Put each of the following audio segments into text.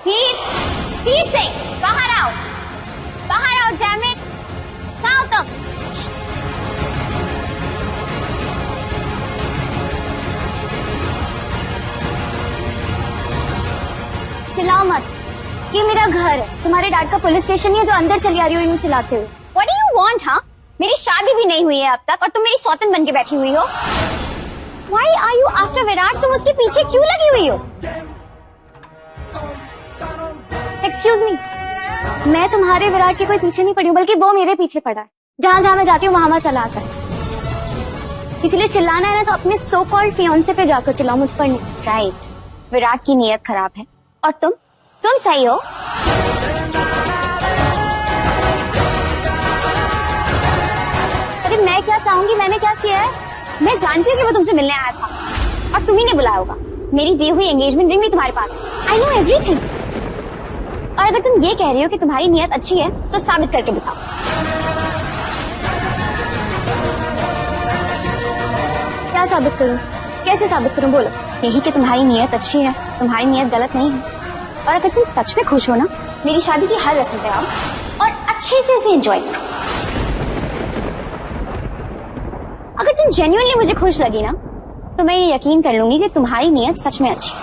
हीर, हीर से बाहर आओ, बाहर आओ, डैम इट। कहाँ हो तुम? चिल्लाओ मत, ये मेरा घर है, तुम्हारे डैड का पुलिस स्टेशन नहीं है जो अंदर चली आ रही हो यूं चिल्लाते हुए। What do you want, हाँ? मेरी शादी भी नहीं हुई है अब तक और तुम मेरी सौतन बन के बैठी हुई हो। Why are you after Virat? तुम उसके पीछे क्यों लगी हुई हो? Excuse me, मैं तुम्हारे विराट के कोई पीछे नहीं पड़ी हूँ, बल्कि वो मेरे पीछे पड़ा है। जहाँ जहाँ मैं जाती हूँ वहां चला आता है। इसलिए चिल्लाना है ना तो अपने सो कॉल्ड फियांसे पे जाकर चिल्लाओ, मुझ पर नहीं। राइट, विराट की नीयत खराब है और तुम सही हो। अरे मैं क्या चाहूंगी, मैंने क्या किया है? मैं जानती हूँ कि वो तुमसे मिलने आया था और तुम्ही ने बुलाया होगा। मेरी दी हुई एंगेजमेंट रिंग भी तुम्हारे पास। I know everything. और अगर तुम ये कह रही हो कि तुम्हारी नीयत अच्छी है तो साबित करके दिखाओ। क्या साबित करूं? कैसे साबित करूं? बोलो। यही कि तुम्हारी नीयत अच्छी है, तुम्हारी नीयत गलत नहीं है। और अगर तुम सच में खुश हो ना, मेरी शादी की हर रस्म पे आओ और अच्छे से उसे एंजॉय करो। अगर तुम जेन्युइनली मुझे खुश लगी ना, तो मैं ये यकीन कर लूंगी कि तुम्हारी नीयत सच में अच्छी है।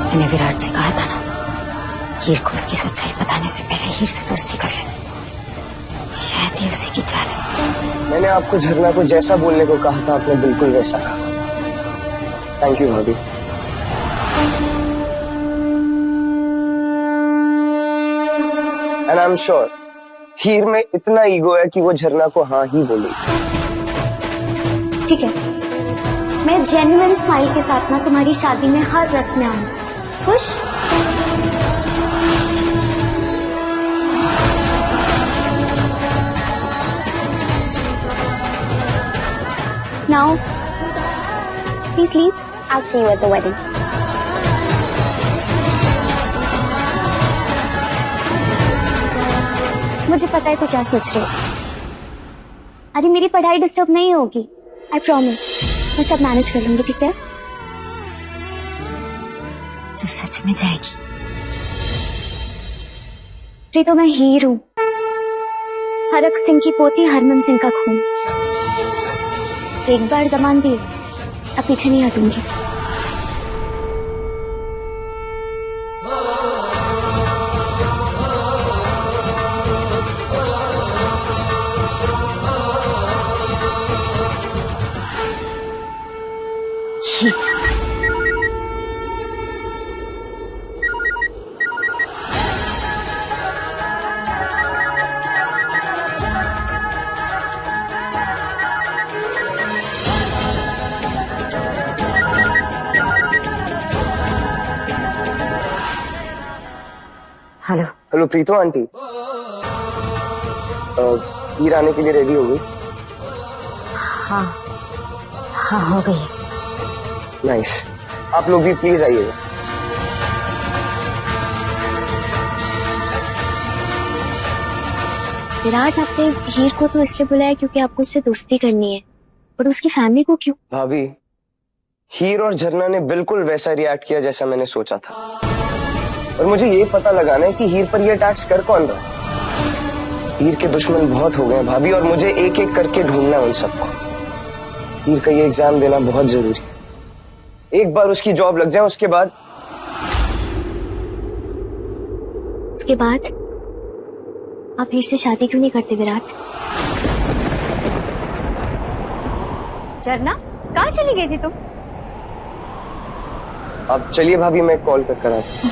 मैंने विराट से कहा था ना, हीर को उसकी सच्चाई बताने से पहले हीर से दोस्ती कर ले। शायद ये उसी की चाल है। मैंने आपको झरना को जैसा बोलने को कहा था, आपने बिल्कुल वैसा कहा। थैंक यू भाभी। एंड आई एम श्योर हीर में इतना ईगो है कि वो झरना को हाँ ही बोलेगी। ठीक है, मैं जेन्युइन स्माइल के साथ ना तुम्हारी शादी में हर रस्म में आऊंगी। खुश? Now, please leave. I'll see you at the wedding. मुझे पता है तू क्या सोच रही है। अरे मेरी पढ़ाई डिस्टर्ब नहीं होगी, I promise. मैं सब मैनेज कर लूंगी, ठीक है? तू सच में जाएगी? प्रीतो, मैं हीर हूँ, हरक सिंह की पोती, हरमन सिंह का खून। एक बार जबान दी, अब पीछे नहीं हटूंगी। हेलो। हेलो प्रीतो आंटी, हीर आने के लिए रेडी हो गई? हाँ हाँ, हो गई। नाइस, आप लोग भी प्लीज आइएगा। विराट, आपने हीर को तो इसलिए बुलाया क्योंकि आपको उससे दोस्ती करनी है, पर उसकी फैमिली को क्यों? भाभी, हीर और झरना ने बिल्कुल वैसा रिएक्ट किया जैसा मैंने सोचा था, और मुझे ये पता लगाना है कि हीर पर ये अटैक्स कर कौन रहा है। हीर के दुश्मन बहुत हो गए हैं भाभी, और मुझे एक एक करके ढूंढना है उन सबको। हीर का ये एग्जाम देना बहुत जरूरी है। एक बार उसकी जॉब लग जाए, उसके बाद आप हीर से शादी क्यों नहीं करते विराट? झरना, कहाँ चली गई थी तुम? आप चलिए भाभी, मैं कॉल कर आता हूँ।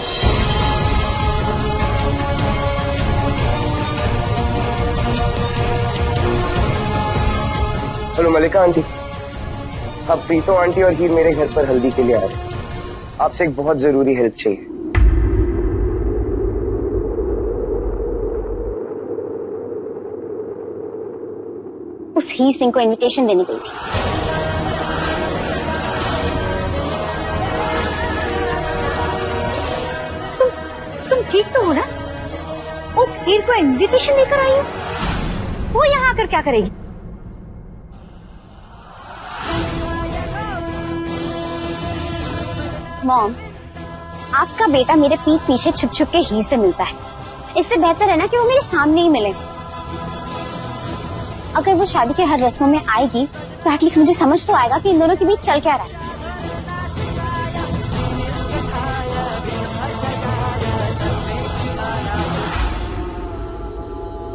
हेलो मलिका आंटी, अब प्रीतो आंटी और हीर मेरे घर पर हल्दी के लिए आ रहे हैं। आपसे एक बहुत जरूरी हेल्प चाहिए। उस हीर सिंह को इनविटेशन देनी गई थी। तुम ठीक तो हो ना? उस हीर को इनविटेशन लेकर आई है। वो यहाँ आकर क्या करेगी? मॉम, आपका बेटा मेरे पीठ पीछे छुप छुप के हीर से मिलता है। इससे बेहतर है ना कि वो मेरे सामने ही मिले। अगर वो शादी के हर रस्मों में आएगी तो एटलीस्ट मुझे समझ तो आएगा कि इन दोनों के बीच चल क्या रहा है।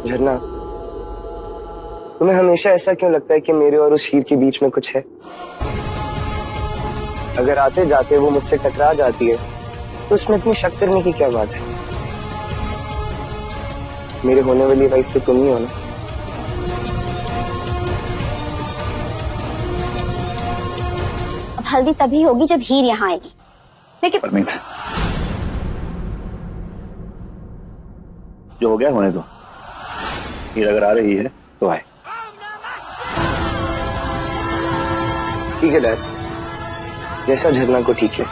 झरना, तुम्हें हमेशा ऐसा क्यों लगता है कि मेरे और उस हीर के बीच में कुछ है? अगर आते जाते वो मुझसे टकरा जाती है तो उसमें इतनी शक करने की क्या बात है? मेरे होने वाली वाइफ तो तुम ही हो ना। अब हल्दी तभी होगी जब हीर यहाँ आएगी। लेकिन परमीत, जो हो गया होने दो। हीर अगर आ रही है तो आए। ठीक है डैड, जैसा झरना को ठीक है।